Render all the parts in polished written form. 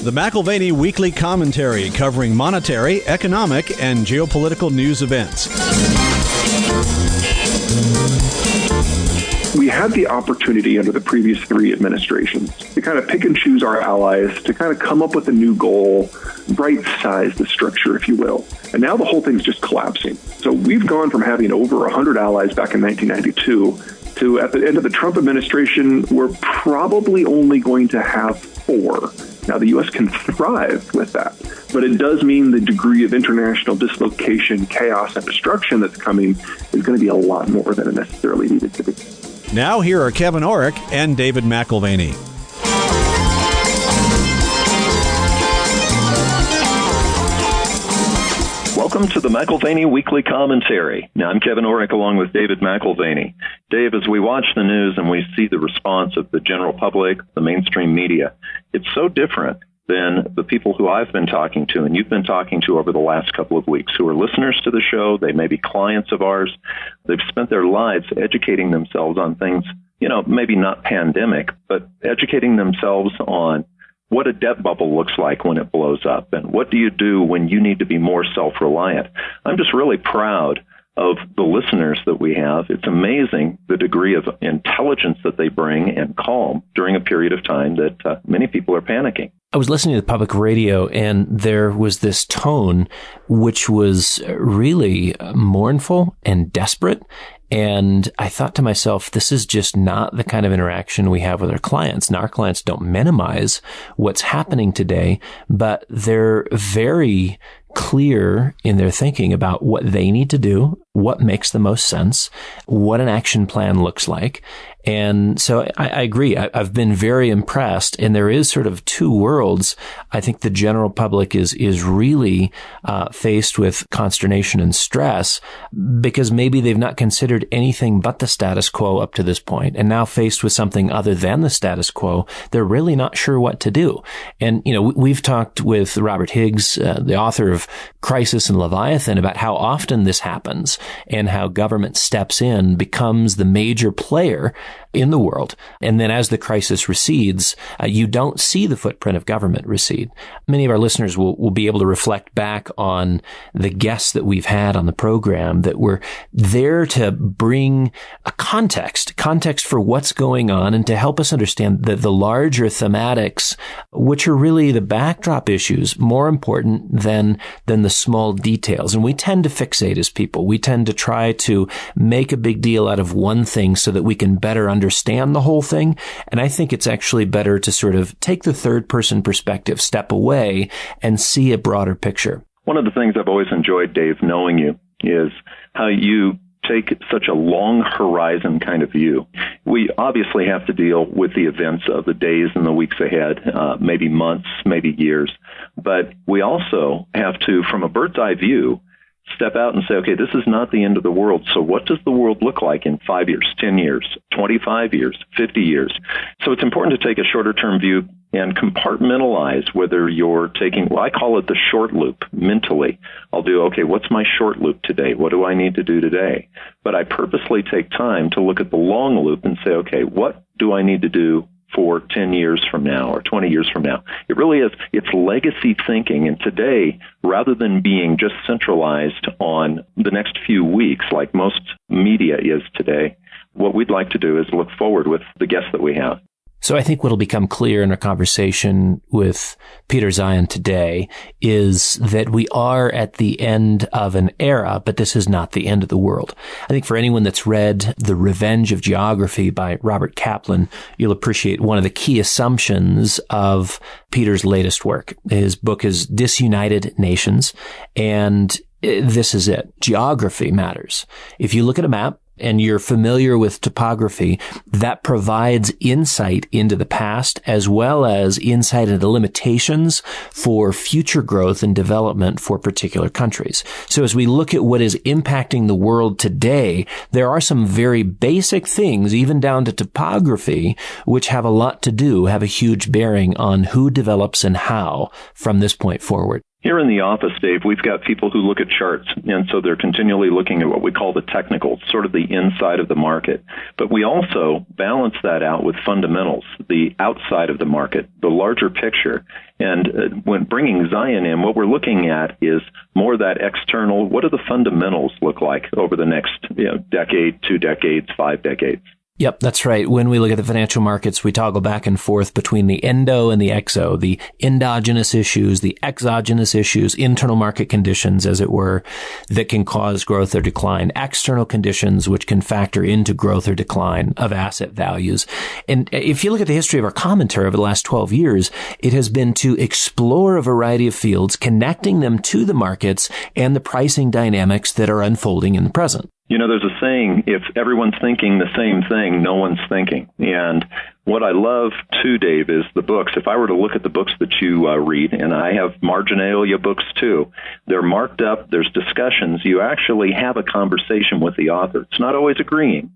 The McAlvany Weekly Commentary, covering monetary, economic, and geopolitical news events. We had the opportunity under the previous three administrations to kind of pick and choose our allies, to kind of come up with a new goal, right-size the structure, if you will. And now the whole thing's just collapsing. So we've gone from having over 100 allies back in 1992 to, at the end of the Trump administration, we're probably only going to have 4. Now, the U.S. can thrive with that, but it does mean the degree of international dislocation, chaos, and destruction that's coming is going to be a lot more than it necessarily needed to be. Now, here are Kevin Orrick and David McAlvany. Welcome to the McAlvany Weekly Commentary. Now, I'm Kevin Orrick along with David McAlvany. Dave, as we watch the news and we see the response of the general public, the mainstream media, it's so different than the people who I've been talking to and you've been talking to over the last couple of weeks who are listeners to the show. They may be clients of ours. They've spent their lives educating themselves on things, maybe not pandemic, but educating themselves on what a debt bubble looks like when it blows up, and what do you do when you need to be more self-reliant. I'm just really proud of the listeners that we have. It's amazing the degree of intelligence that they bring and calm during a period of time that many people are panicking. I was listening to the public radio, and there was this tone which was really mournful and desperate. And I thought to myself, this is just not the kind of interaction we have with our clients. Now, our clients don't minimize what's happening today, but they're very clear in their thinking about what they need to do, what makes the most sense, what an action plan looks like. And so I agree. I've been very impressed. And there is sort of two worlds. I think the general public is really faced with consternation and stress because maybe they've not considered anything but the status quo up to this point. And now faced with something other than the status quo, they're really not sure what to do. And, we've talked with Robert Higgs, the author of Crisis and Leviathan, about how often this happens and how government steps in, becomes the major player in the world. And then as the crisis recedes, you don't see the footprint of government recede. Many of our listeners will be able to reflect back on the guests that we've had on the program that were there to bring a context for what's going on and to help us understand the larger thematics, which are really the backdrop issues, more important than the small details. And we tend to fixate as people. We tend to try to make a big deal out of one thing so that we can better understand the whole thing. And I think it's actually better to sort of take the third person perspective, step away and see a broader picture. One of the things I've always enjoyed, Dave, knowing you is how you take such a long horizon kind of view. We obviously have to deal with the events of the days and the weeks ahead, maybe months, maybe years. But we also have to, from a bird's eye view, step out and say, okay, this is not the end of the world. So what does the world look like in 5 years, 10 years, 25 years, 50 years? So it's important to take a shorter term view and compartmentalize whether you're taking, well, I call it the short loop mentally. I'll do, okay, what's my short loop today? What do I need to do today? But I purposely take time to look at the long loop and say, okay, what do I need to do for 10 years from now or 20 years from now? It really is, it's legacy thinking. And today, rather than being just centralized on the next few weeks, like most media is today, what we'd like to do is look forward with the guests that we have. So I think what'll become clear in our conversation with Peter Zeihan today is that we are at the end of an era, but this is not the end of the world. I think for anyone that's read The Revenge of Geography by Robert Kaplan, you'll appreciate one of the key assumptions of Peter's latest work. His book is Disunited Nations, and this is it. Geography matters. If you look at a map, and you're familiar with topography, that provides insight into the past as well as insight into limitations for future growth and development for particular countries. So as we look at what is impacting the world today, there are some very basic things, even down to topography, which have a lot to do, have a huge bearing on who develops and how from this point forward. Here in the office, Dave, we've got people who look at charts, and so they're continually looking at what we call the technicals, sort of the inside of the market. But we also balance that out with fundamentals, the outside of the market, the larger picture. And when bringing Zion in, what we're looking at is more that external, what do the fundamentals look like over the next decade, 2 decades, 5 decades? Yep, that's right. When we look at the financial markets, we toggle back and forth between the endo and the exo, the endogenous issues, the exogenous issues, internal market conditions, as it were, that can cause growth or decline, external conditions which can factor into growth or decline of asset values. And if you look at the history of our commentary over the last 12 years, it has been to explore a variety of fields, connecting them to the markets and the pricing dynamics that are unfolding in the present. There's a saying, if everyone's thinking the same thing, no one's thinking. And what I love, too, Dave, is the books. If I were to look at the books that you read, and I have marginalia books, too, they're marked up, there's discussions. You actually have a conversation with the author. It's not always agreeing.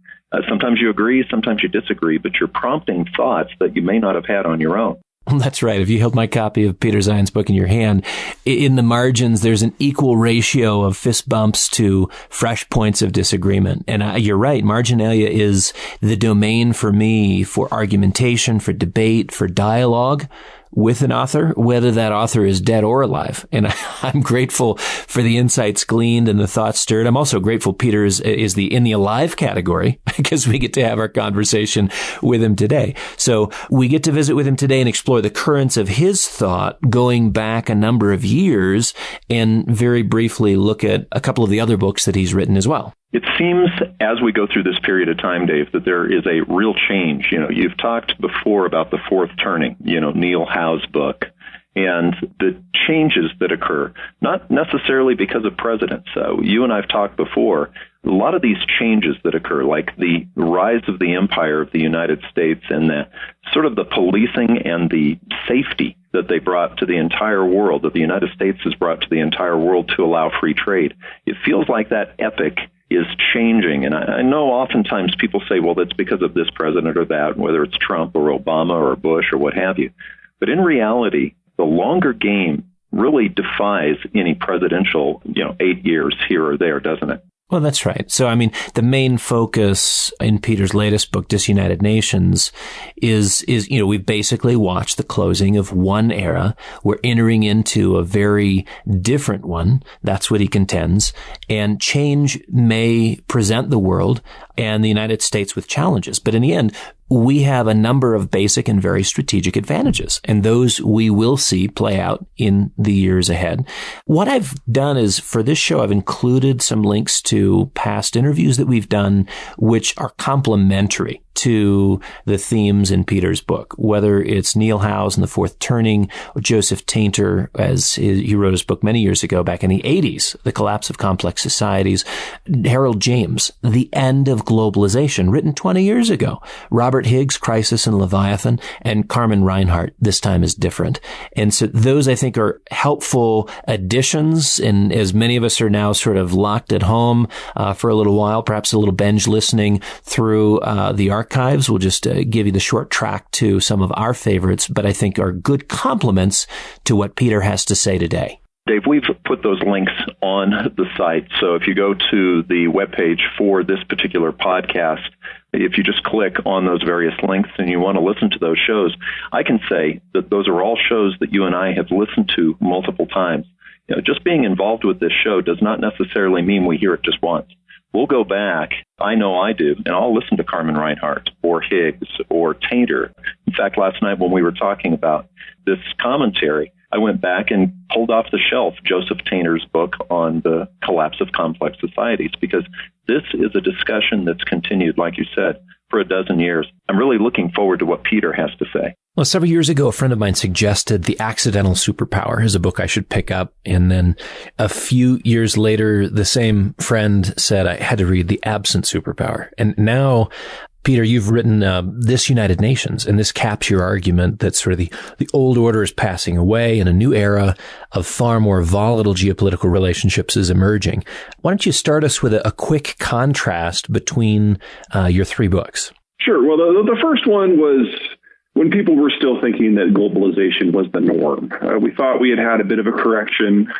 Sometimes you agree, sometimes you disagree, but you're prompting thoughts that you may not have had on your own. That's right. If you held my copy of Peter Zion's book in your hand, in the margins, there's an equal ratio of fist bumps to fresh points of disagreement. And you're right. Marginalia is the domain for me for argumentation, for debate, for dialogue with an author, whether that author is dead or alive. And I'm grateful for the insights gleaned and the thoughts stirred. I'm also grateful Peter is in the alive category because we get to have our conversation with him today. So we get to visit with him today and explore the currents of his thought going back a number of years and very briefly look at a couple of the other books that he's written as well. It seems as we go through this period of time, Dave, that there is a real change. You've talked before about the fourth turning, Neil Howe's book, and the changes that occur, not necessarily because of presidents. You and I have talked before, a lot of these changes that occur, like the rise of the empire of the United States and the sort of the policing and the safety that they brought to the entire world, that the United States has brought to the entire world to allow free trade. It feels like that epic is changing. And I know oftentimes people say, well, that's because of this president or that, whether it's Trump or Obama or Bush or what have you. But in reality, the longer game really defies any presidential, 8 years here or there, doesn't it? Well, that's right. So, the main focus in Peter's latest book, Disunited Nations, is we've basically watched the closing of one era. We're entering into a very different one. That's what he contends. And change may present the world and the United States with challenges. But in the end, we have a number of basic and very strategic advantages, and those we will see play out in the years ahead. What I've done is, for this show, I've included some links to past interviews that we've done, which are complementary to the themes in Peter's book, whether it's Neil Howe's in The Fourth Turning, or Joseph Tainter, as he wrote his book many years ago, back in the 80s, The Collapse of Complex Societies, Harold James, The End of Globalization, written 20 years ago, Robert Higgs, Crisis and Leviathan, and Carmen Reinhart, This Time is Different. And so those, I think, are helpful additions, and as many of us are now sort of locked at home for a little while, perhaps a little binge listening through the archives. We'll just give you the short track to some of our favorites, but I think are good complements to what Peter has to say today. Dave, we've put those links on the site. So if you go to the webpage for this particular podcast, if you just click on those various links and you want to listen to those shows, I can say that those are all shows that you and I have listened to multiple times. Just being involved with this show does not necessarily mean we hear it just once. We'll go back, I know I do, and I'll listen to Carmen Reinhart or Higgs or Tainter. In fact, last night when we were talking about this commentary, I went back and pulled off the shelf Joseph Tainter's book on the collapse of complex societies, because this is a discussion that's continued, like you said, for a dozen years. I'm really looking forward to what Peter has to say. Well, several years ago, a friend of mine suggested The Accidental Superpower as a book I should pick up. And then a few years later, the same friend said I had to read The Absent Superpower. And now, Peter, you've written Disunited Nations, and this caps your argument that sort of the old order is passing away and a new era of far more volatile geopolitical relationships is emerging. Why don't you start us with a quick contrast between your three books? Sure. Well, the first one was when people were still thinking that globalization was the norm. We thought we had had a bit of a correction,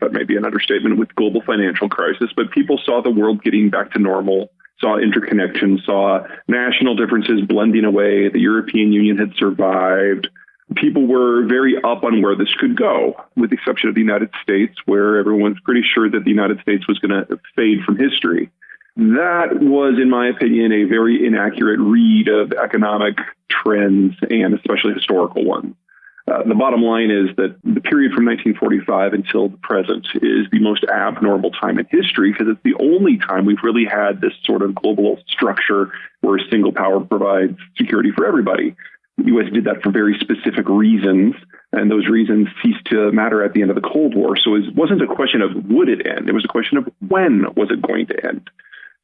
that may be an understatement, with global financial crisis, but people saw the world getting back to normal, saw interconnection, saw national differences blending away. The European Union had survived. People were very up on where this could go, with the exception of the United States, where everyone's pretty sure that the United States was going to fade from history. That was, in my opinion, a very inaccurate read of economic trends, and especially historical ones. The bottom line is that the period from 1945 until the present is the most abnormal time in history, because it's the only time we've really had this sort of global structure where a single power provides security for everybody. The U.S. did that for very specific reasons, and those reasons ceased to matter at the end of the Cold War. So it wasn't a question of would it end, it was a question of when was it going to end.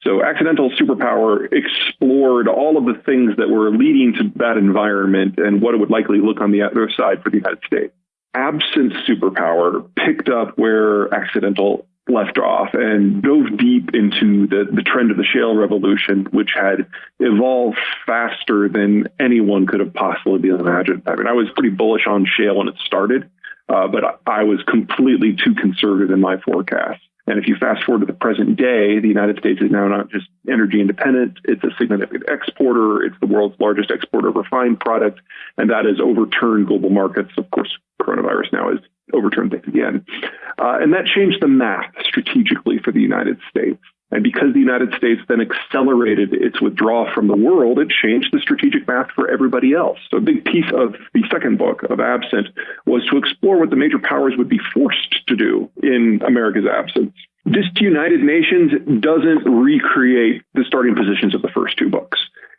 So accidental superpower explored all of the things that were leading to that environment and what it would likely look on the other side for the United States. Absent superpower picked up where accidental left off and dove deep into the trend of the shale revolution, which had evolved faster than anyone could have possibly imagined. I mean, I was pretty bullish on shale when it started, but I was completely too conservative in my forecast. And if you fast forward to the present day, the United States is now not just energy independent, it's a significant exporter, it's the world's largest exporter of refined product, and that has overturned global markets. Of course, coronavirus now has overturned things again. And that changed the math strategically for the United States. And because the United States then accelerated its withdrawal from the world, it changed the strategic math for everybody else. So a big piece of the second book of Absent was to explore what the major powers would be forced to do in America's absence. Disunited Nations doesn't recreate the starting positions of the first two books.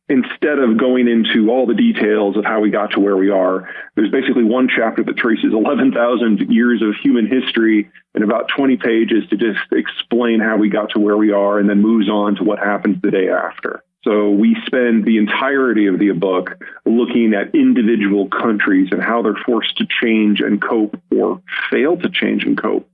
Instead of going into all the details of how we got to where we are, there's basically one chapter that traces 11,000 years of human history and about 20 pages to just explain how we got to where we are and then moves on to what happens the day after. So we spend the entirety of the book looking at individual countries and how they're forced to change and cope or fail to change and cope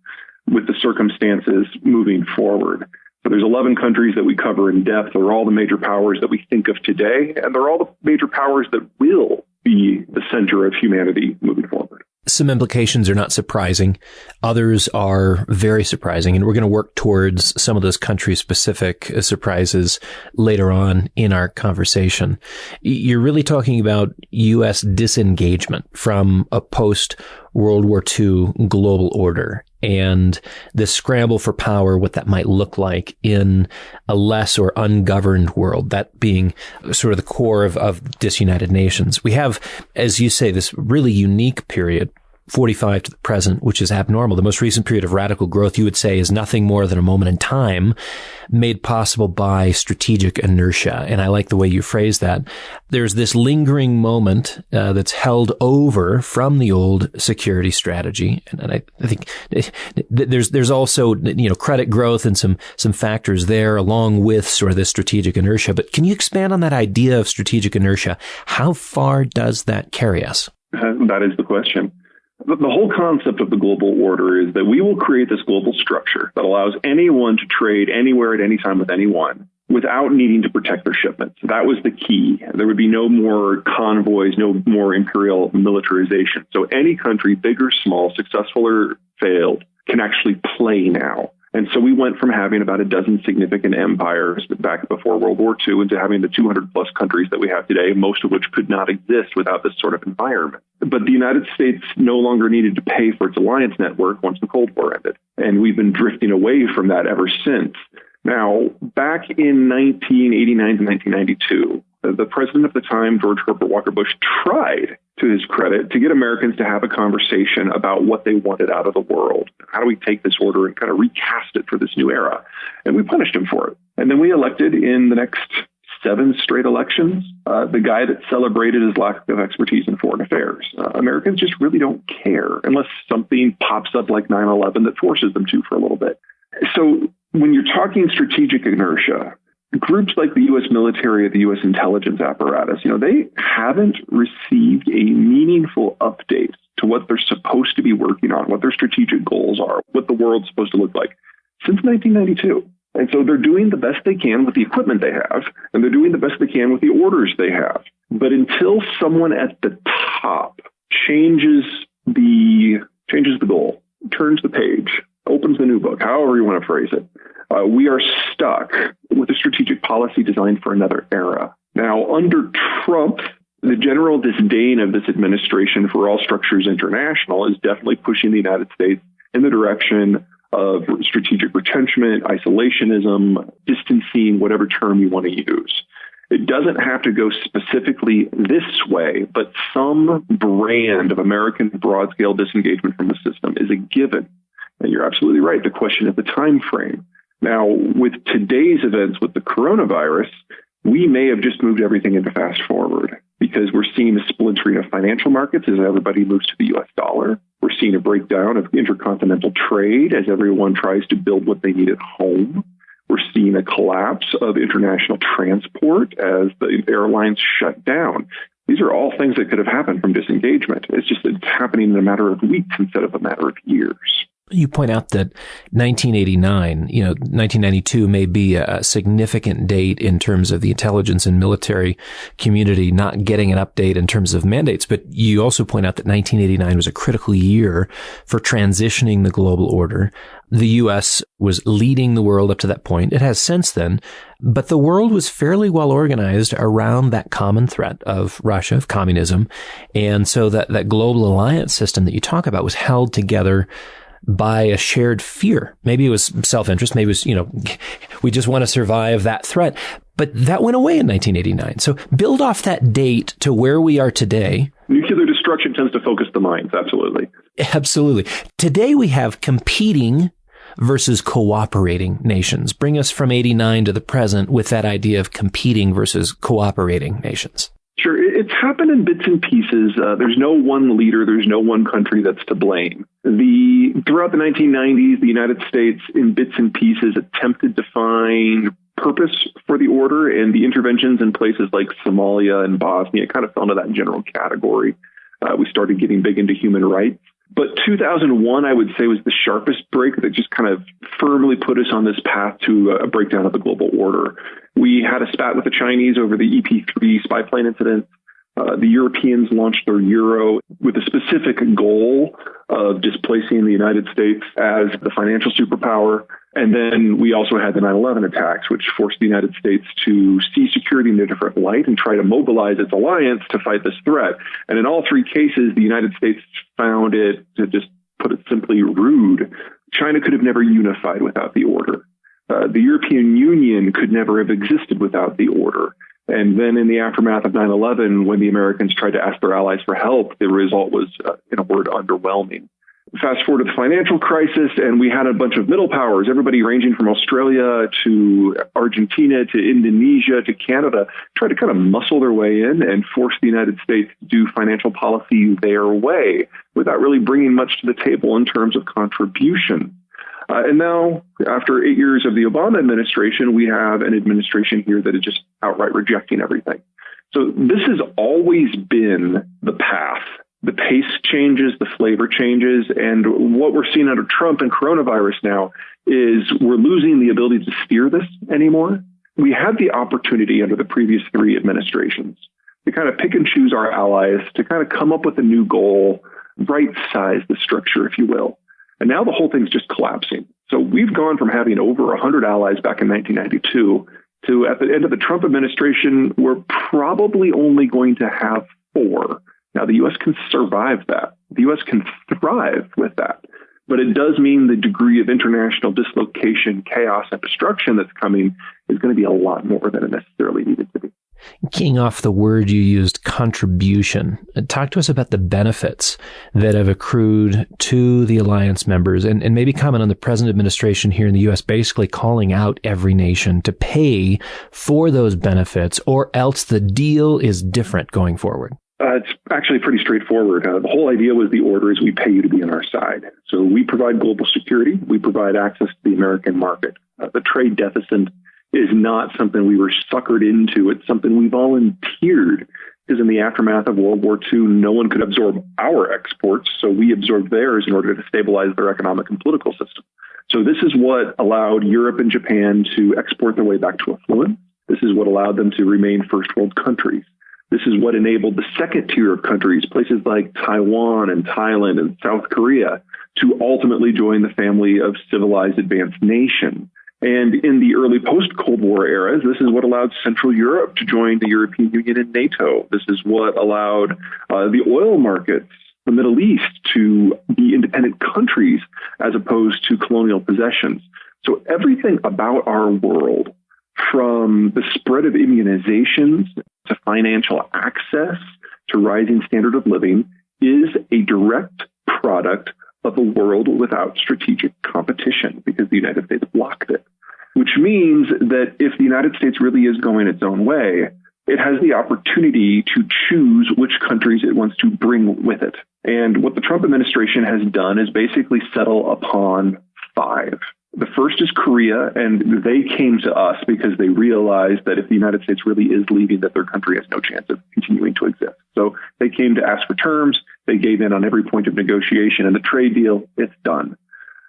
with the circumstances moving forward. So there's 11 countries that we cover in depth. They're all the major powers that we think of today, and they're all the major powers that will be the center of humanity moving forward. Some implications are not surprising. Others are very surprising. And we're going to work towards some of those country-specific surprises later on in our conversation. You're really talking about U.S. disengagement from a post-World War II global order and the scramble for power, what that might look like in a less or ungoverned world, that being sort of the core of Disunited Nations. We have, as you say, this really unique period, 45 to the present, which is abnormal. The most recent period of radical growth, you would say, is nothing more than a moment in time made possible by strategic inertia. And I like the way you phrase that. There's this lingering moment that's held over from the old security strategy. And I think there's also, credit growth and some factors there along with sort of this strategic inertia. But can you expand on that idea of strategic inertia? How far does that carry us? That is the question. The whole concept of the global order is that we will create this global structure that allows anyone to trade anywhere at any time with anyone without needing to protect their shipments. That was the key. There would be no more convoys, no more imperial militarization. So any country, big or small, successful or failed, can actually play now. And so we went from having about a dozen significant empires back before World War II into having the 200 plus countries that we have today, most of which could not exist without this sort of environment. But the United States no longer needed to pay for its alliance network once the Cold War ended. And we've been drifting away from that ever since. Now, back in 1989 to 1992, the president of the time, George Herbert Walker Bush, tried, to his credit, to get Americans to have a conversation about what they wanted out of the world. How do we take this order and kind of recast it for this new era? And we punished him for it. And then we elected in the next 7 straight elections the guy that celebrated his lack of expertise in foreign affairs. Americans just really don't care unless something pops up like 9/11 that forces them to for a little bit. So when you're talking strategic inertia, groups like the U.S. military, the U.S. intelligence apparatus, they haven't received a meaningful update to what they're supposed to be working on, what their strategic goals are, what the world's supposed to look like since 1992. And so they're doing the best they can with the equipment they have, and they're doing the best they can with the orders they have. But until someone at the top changes the goal, turns the page, opens the new book, however you want to phrase it, we are stuck with a strategic policy designed for another era. Now, under Trump, the general disdain of this administration for all structures international is definitely pushing the United States in the direction of strategic retrenchment, isolationism, distancing, whatever term you want to use. It doesn't have to go specifically this way, but some brand of American broad-scale disengagement from the system is a given. And you're absolutely right. The question is the time frame. Now, with today's events with the coronavirus, we may have just moved everything into fast forward because we're seeing a splintering of financial markets as everybody moves to the U.S. dollar. We're seeing a breakdown of intercontinental trade as everyone tries to build what they need at home. We're seeing a collapse of international transport as the airlines shut down. These are all things that could have happened from disengagement. It's just that it's happening in a matter of weeks instead of a matter of years. You point out that 1989, 1992 may be a significant date in terms of the intelligence and military community not getting an update in terms of mandates. But you also point out that 1989 was a critical year for transitioning the global order. The U.S. was leading the world up to that point. It has since then. But the world was fairly well organized around that common threat of Russia, of communism. And so that global alliance system that you talk about was held together by a shared fear. Maybe it was self-interest. Maybe it was, we just want to survive that threat. But that went away in 1989. So build off that date to where we are today. Nuclear destruction tends to focus the minds. Absolutely. Absolutely. Today we have competing versus cooperating nations. Bring us from 89 to the present with that idea of competing versus cooperating nations. Sure. It's happened in bits and pieces. There's no one leader. There's no one country that's to blame. Throughout the 1990s, the United States, in bits and pieces, attempted to find purpose for the order, and the interventions in places like Somalia and Bosnia kind of fell into that general category. We started getting big into human rights. But 2001, I would say, was the sharpest break that just kind of firmly put us on this path to a breakdown of the global order. We had a spat with the Chinese over the EP-3 spy plane incident. The Europeans launched their euro with a specific goal of displacing the United States as the financial superpower. And then we also had the 9/11 attacks, which forced the United States to see security in a different light and try to mobilize its alliance to fight this threat. And in all three cases, the United States found it, to just put it simply, rude. China could have never unified without the order. The European Union could never have existed without the order. And then in the aftermath of 9/11, when the Americans tried to ask their allies for help, the result was, in a word, underwhelming. Fast forward to the financial crisis, and we had a bunch of middle powers, everybody ranging from Australia to Argentina to Indonesia to Canada, try to kind of muscle their way in and force the United States to do financial policy their way without really bringing much to the table in terms of contribution. And now, after 8 years of the Obama administration, we have an administration here that is just outright rejecting everything. So this has always been the path. The pace changes, the flavor changes, and what we're seeing under Trump and coronavirus now is we're losing the ability to steer this anymore. We had the opportunity under the previous three administrations to kind of pick and choose our allies, to kind of come up with a new goal, right-size the structure, if you will. And now the whole thing's just collapsing. So we've gone from having over 100 allies back in 1992 to, at the end of the Trump administration, we're probably only going to have 4. Now, the U.S. can survive that. The U.S. can thrive with that. But it does mean the degree of international dislocation, chaos, and destruction that's coming is going to be a lot more than it necessarily needed to be. Keying off the word you used, contribution. Talk to us about the benefits that have accrued to the alliance members, and maybe comment on the present administration here in the U.S. basically calling out every nation to pay for those benefits, or else the deal is different going forward. It's actually pretty straightforward. The whole idea was the order is we pay you to be on our side. So we provide global security. We provide access to the American market. The trade deficit is not something we were suckered into. It's something we volunteered, because in the aftermath of World War II, no one could absorb our exports, so we absorbed theirs in order to stabilize their economic and political system. So this is what allowed Europe and Japan to export their way back to affluence. This is what allowed them to remain first world countries. This is what enabled the second tier of countries, places like Taiwan and Thailand and South Korea, to ultimately join the family of civilized advanced nations. And in the early post-Cold War eras, this is what allowed Central Europe to join the European Union and NATO. This is what allowed the oil markets, the Middle East, to be independent countries as opposed to colonial possessions. So everything about our world, from the spread of immunizations to financial access to rising standard of living, is a direct product of a world without strategic competition because the United States blocked it, which means that if the United States really is going its own way, it has the opportunity to choose which countries it wants to bring with it. And what the Trump administration has done is basically settle upon 5. The first is Korea, and they came to us because they realized that if the United States really is leaving, that their country has no chance of continuing to exist. So they came to ask for terms. They gave in on every point of negotiation, and the trade deal, it's done.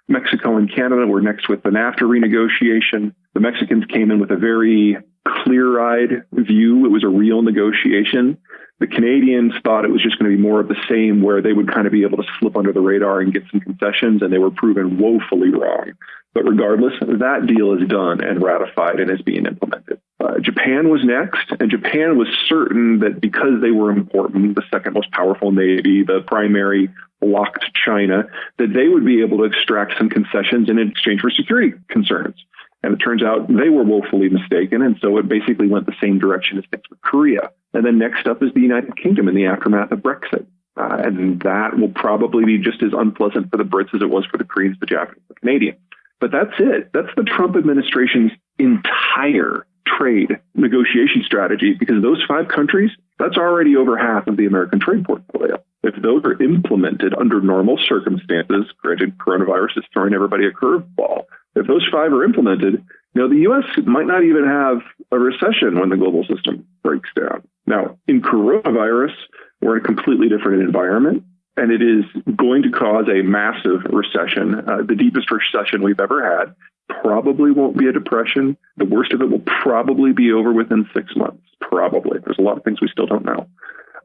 Mexico and Canada were next with the NAFTA renegotiation. The Mexicans came in with a very clear-eyed view. It was a real negotiation. The Canadians thought it was just going to be more of the same, where they would kind of be able to slip under the radar and get some concessions, and they were proven woefully wrong. But regardless, that deal is done and ratified and is being implemented. Japan was next, and Japan was certain that because they were important, the second most powerful navy, the primary bloc to China, that they would be able to extract some concessions in exchange for security concerns. And it turns out they were woefully mistaken, and so it basically went the same direction as things with Korea. And then next up is the United Kingdom in the aftermath of Brexit. And that will probably be just as unpleasant for the Brits as it was for the Koreans, the Japanese, the Canadians. But that's it. That's the Trump administration's entire trade negotiation strategy, because those 5 countries, that's already over half of the American trade portfolio. If those are implemented under normal circumstances, granted coronavirus is throwing everybody a curveball, if those 5 are implemented, the U.S. might not even have a recession when the global system breaks down. Now, in coronavirus, we're in a completely different environment, and it is going to cause a massive recession, the deepest recession we've ever had. Probably won't be a depression. The worst of it will probably be over within 6 months. Probably. There's a lot of things we still don't know.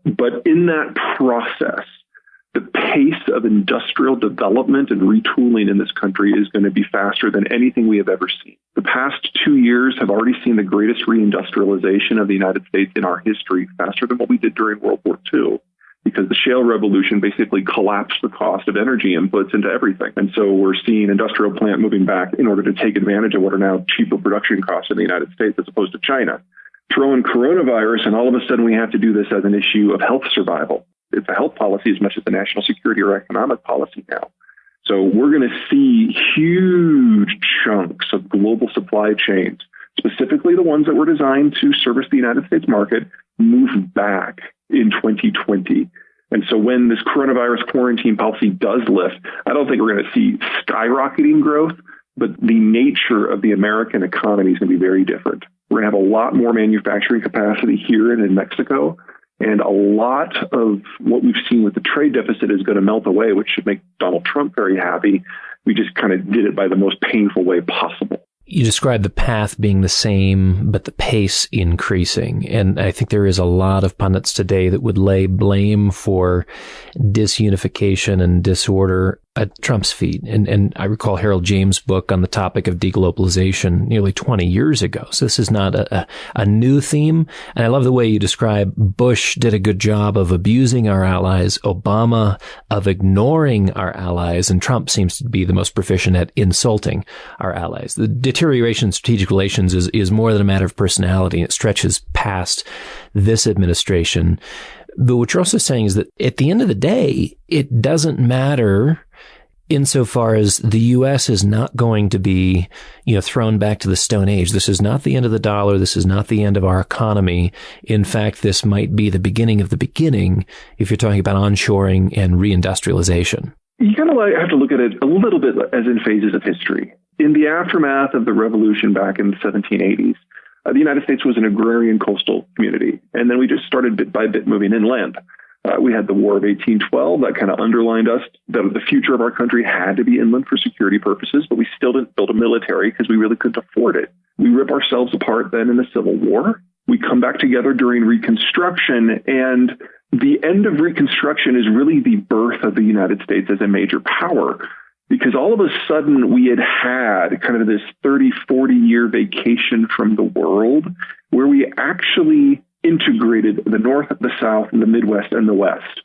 But in that process, the pace of industrial development and retooling in this country is going to be faster than anything we have ever seen. The past 2 years have already seen the greatest reindustrialization of the United States in our history, faster than what we did during World War II. Because the shale revolution basically collapsed the cost of energy inputs into everything. And so we're seeing industrial plant moving back in order to take advantage of what are now cheaper production costs in the United States as opposed to China. Throw in coronavirus, and all of a sudden we have to do this as an issue of health survival. It's a health policy as much as the national security or economic policy now. So we're going to see huge chunks of global supply chains, specifically the ones that were designed to service the United States market, move back in 2020. And so when this coronavirus quarantine policy does lift, I don't think we're going to see skyrocketing growth, but the nature of the American economy is going to be very different. We're going to have a lot more manufacturing capacity here and in Mexico, and a lot of what we've seen with the trade deficit is going to melt away, which should make Donald Trump very happy. We just kind of did it by the most painful way possible. You described the path being the same, but the pace increasing. And I think there is a lot of pundits today that would lay blame for disunification and disorder at Trump's feet. And I recall Harold James' book on the topic of deglobalization nearly 20 years ago. So this is not a new theme. And I love the way you describe Bush did a good job of abusing our allies, Obama of ignoring our allies, and Trump seems to be the most proficient at insulting our allies. The deterioration in strategic relations is more than a matter of personality. It stretches past this administration. But what you're also saying is that at the end of the day, it doesn't matter insofar as the U.S. is not going to be, thrown back to the Stone Age. This is not the end of the dollar. This is not the end of our economy. In fact, this might be the beginning of the beginning if you're talking about onshoring and reindustrialization. You kind of have to look at it a little bit as in phases of history. In the aftermath of the revolution back in the 1780s, the United States was an agrarian coastal community, and then we just started bit by bit moving inland. We had the War of 1812 that kind of underlined us that the future of our country had to be inland for security purposes, but we still didn't build a military because we really couldn't afford it. We rip ourselves apart then in the Civil War. We come back together during Reconstruction, and the end of Reconstruction is really the birth of the United States as a major power, because all of a sudden we had kind of this 30, 40-year vacation from the world where we actually integrated the North, the South, and the Midwest and the West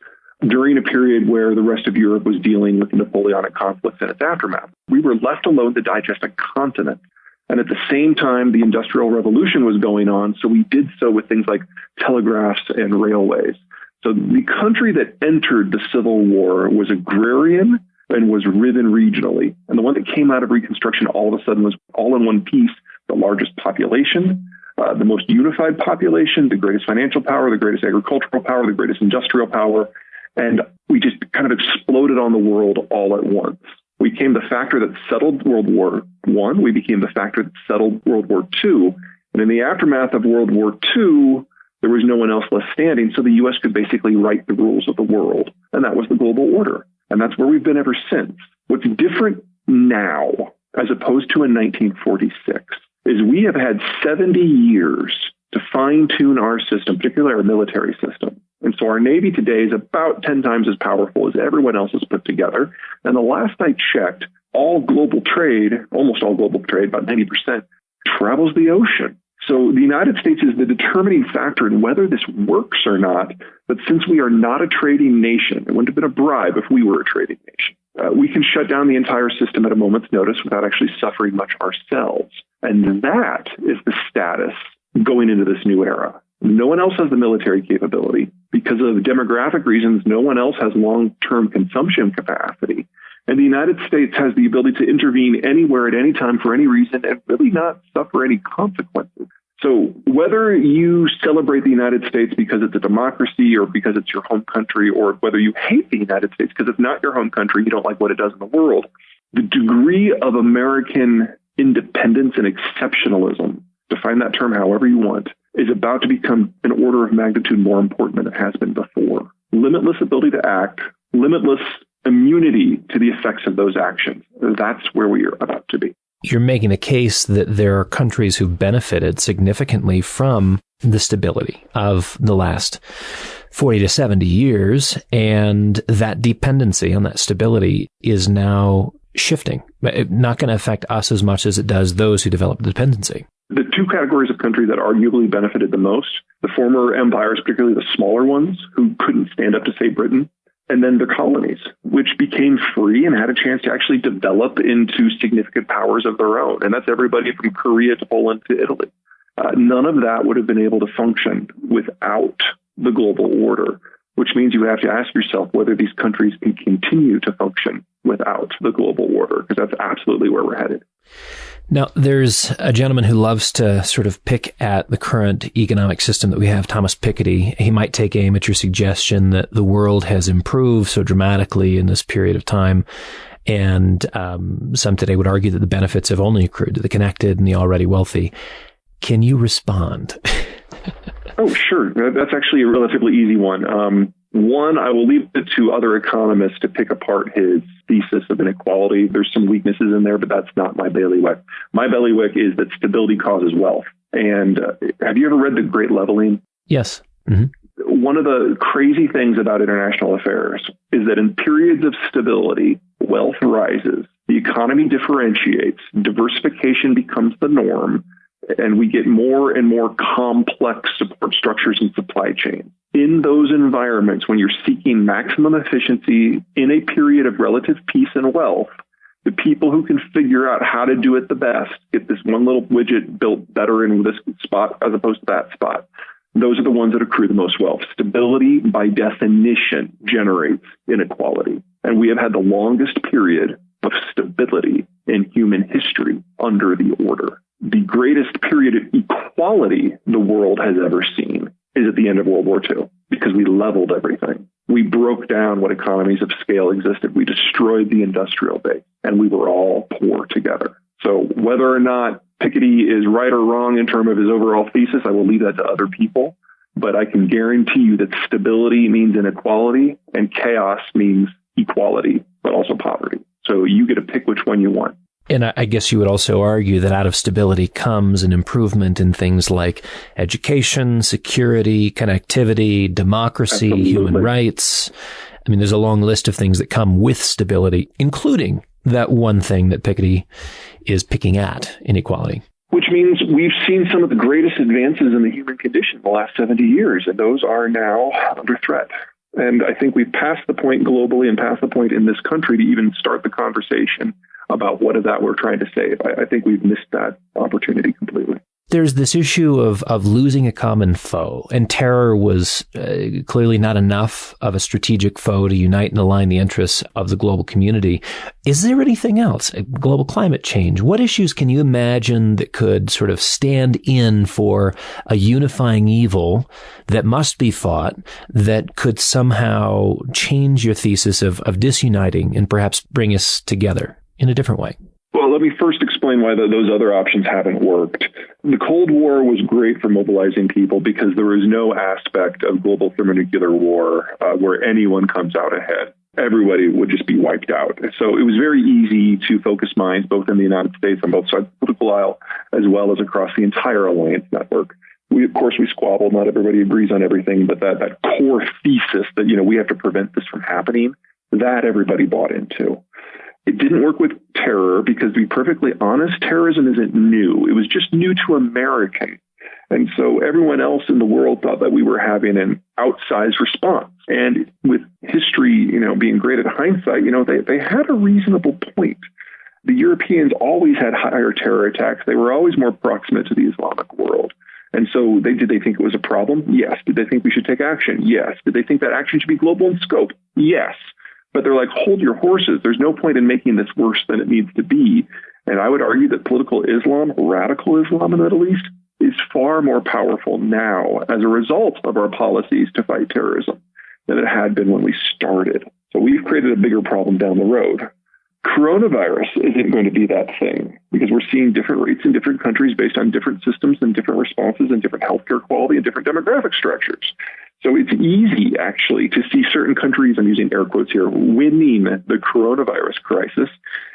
during a period where the rest of Europe was dealing with the Napoleonic conflicts and its aftermath. We were left alone to digest a continent. And at the same time, the Industrial Revolution was going on, so we did so with things like telegraphs and railways. So the country that entered the Civil War was agrarian and was riven regionally. And the one that came out of Reconstruction all of a sudden was all in one piece, the largest population, the most unified population, the greatest financial power, the greatest agricultural power, the greatest industrial power. And we just kind of exploded on the world all at once. We became the factor that settled World War I. We became the factor that settled World War II. And in the aftermath of World War II, there was no one else left standing, so the U.S. could basically write the rules of the world. And that was the global order. And that's where we've been ever since. What's different now, as opposed to in 1946, is we have had 70 years to fine-tune our system, particularly our military system. And so our Navy today is about 10 times as powerful as everyone else has put together. And the last I checked, all global trade, almost all global trade, about 90%, travels the ocean. So the United States is the determining factor in whether this works or not. But since we are not a trading nation, it wouldn't have been a bribe if we were a trading nation. We can shut down the entire system at a moment's notice without actually suffering much ourselves. And that is the status going into this new era. No one else has the military capability. Because of demographic reasons, no one else has long-term consumption capacity. And the United States has the ability to intervene anywhere at any time for any reason and really not suffer any consequences. So whether you celebrate the United States because it's a democracy or because it's your home country, or whether you hate the United States because it's not your home country, you don't like what it does in the world, the degree of American independence and exceptionalism, define that term however you want, is about to become an order of magnitude more important than it has been before. Limitless ability to act, limitless immunity to the effects of those actions. That's where we are about to be. You're making the case that there are countries who've benefited significantly from the stability of the last 40 to 70 years, and that dependency on that stability is now shifting. It's not going to affect us as much as it does those who develop the dependency. The two categories of countries that arguably benefited the most, the former empires, particularly the smaller ones who couldn't stand up to, say, Britain, and then the colonies, which became free and had a chance to actually develop into significant powers of their own. And that's everybody from Korea to Poland to Italy. None of that would have been able to function without the global order, which means you have to ask yourself whether these countries can continue to function without the global order, because that's absolutely where we're headed. Now, there's a gentleman who loves to sort of pick at the current economic system that we have, Thomas Piketty. He might take aim at your suggestion that the world has improved so dramatically in this period of time. And some today would argue that the benefits have only accrued to the connected and the already wealthy. Can you respond? Oh, sure. That's actually a relatively easy one. One, I will leave it to other economists to pick apart his thesis of inequality. There's some weaknesses in there, but that's not my bailiwick. My bailiwick is that stability causes wealth. And have you ever read The Great Leveling? Yes. Mm-hmm. One of the crazy things about international affairs is that in periods of stability, wealth rises, the economy differentiates, diversification becomes the norm, and we get more and more complex support structures and supply chains. In those environments, when you're seeking maximum efficiency in a period of relative peace and wealth, the people who can figure out how to do it the best, get this one little widget built better in this spot as opposed to that spot, those are the ones that accrue the most wealth. Stability, by definition, generates inequality. And we have had the longest period of stability in human history under the order. The greatest period of equality the world has ever seen is at the end of World War II, because we leveled everything. We broke down what economies of scale existed. We destroyed the industrial base, and we were all poor together. So whether or not Piketty is right or wrong in terms of his overall thesis, I will leave that to other people. But I can guarantee you that stability means inequality and chaos means equality, but also poverty. So you get to pick which one you want. And I guess you would also argue that out of stability comes an improvement in things like education, security, connectivity, democracy, Absolutely. Human rights. I mean, there's a long list of things that come with stability, including that one thing that Piketty is picking at, inequality. Which means we've seen some of the greatest advances in the human condition in the last 70 years, and those are now under threat. And I think we've passed the point globally and passed the point in this country to even start the conversation about what is that we're trying to save. I think we've missed that opportunity completely. There's this issue of losing a common foe, and terror was clearly not enough of a strategic foe to unite and align the interests of the global community. Is there anything else? Global climate change. What issues can you imagine that could sort of stand in for a unifying evil that must be fought, that could somehow change your thesis of disuniting and perhaps bring us together in a different way? Well, let me first explain why those other options haven't worked. The Cold War was great for mobilizing people because there was no aspect of global thermonuclear war where anyone comes out ahead. Everybody would just be wiped out. So it was very easy to focus minds both in the United States on both sides of the political aisle, as well as across the entire alliance network. We squabble. Not everybody agrees on everything, but that core thesis that, we have to prevent this from happening, that everybody bought into. It didn't work with terror because, to be perfectly honest, terrorism isn't new. It was just new to Americans. And so everyone else in the world thought that we were having an outsized response. And with history, being great at hindsight, they had a reasonable point. The Europeans always had higher terror attacks. They were always more proximate to the Islamic world. And so did they think it was a problem? Yes. Did they think we should take action? Yes. Did they think that action should be global in scope? Yes. But they're like, hold your horses. There's no point in making this worse than it needs to be. And I would argue that political Islam, radical Islam in the Middle East, is far more powerful now as a result of our policies to fight terrorism than it had been when we started. So we've created a bigger problem down the road. Coronavirus isn't going to be that thing because we're seeing different rates in different countries based on different systems and different responses and different healthcare quality and different demographic structures. So it's easy, actually, to see certain countries, I'm using air quotes here, winning the coronavirus crisis.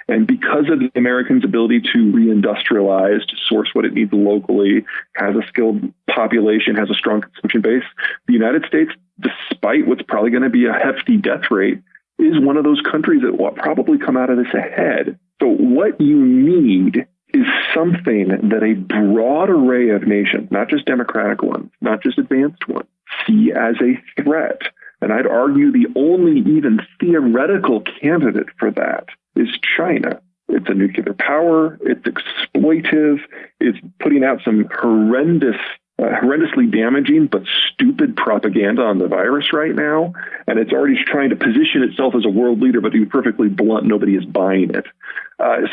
And because of the Americans' ability to reindustrialize, to source what it needs locally, has a skilled population, has a strong consumption base, the United States, despite what's probably going to be a hefty death rate, is one of those countries that will probably come out of this ahead. So what you need is something that a broad array of nations, not just democratic ones, not just advanced ones, see as a threat. And I'd argue the only even theoretical candidate for that is China. It's a nuclear power. It's exploitive. It's putting out some horrendously damaging but stupid propaganda on the virus right now. And it's already trying to position itself as a world leader, but to be perfectly blunt, nobody is buying it.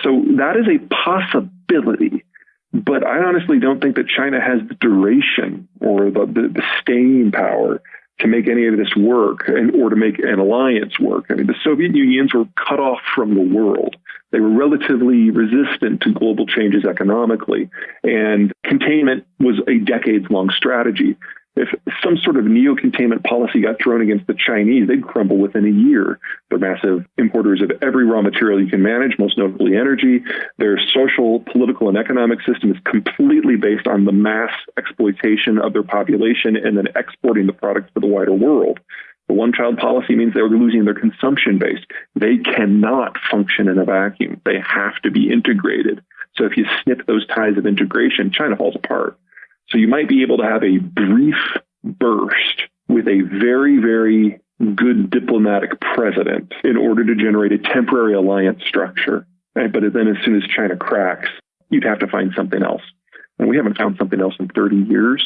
So that is a possibility. But I honestly don't think that China has the duration or the staying power to make any of this work or to make an alliance work. I mean, the Soviet Unions were cut off from the world. They were relatively resistant to global changes economically, and containment was a decades-long strategy. If some sort of neo-containment policy got thrown against the Chinese, they'd crumble within a year. They're massive importers of every raw material you can manage, most notably energy. Their social, political, and economic system is completely based on the mass exploitation of their population and then exporting the products to the wider world. The one-child policy means they're losing their consumption base. They cannot function in a vacuum. They have to be integrated. So if you snip those ties of integration, China falls apart. So you might be able to have a brief burst with a very, very good diplomatic president in order to generate a temporary alliance structure. Right? But then as soon as China cracks, you'd have to find something else. And we haven't found something else in 30 years.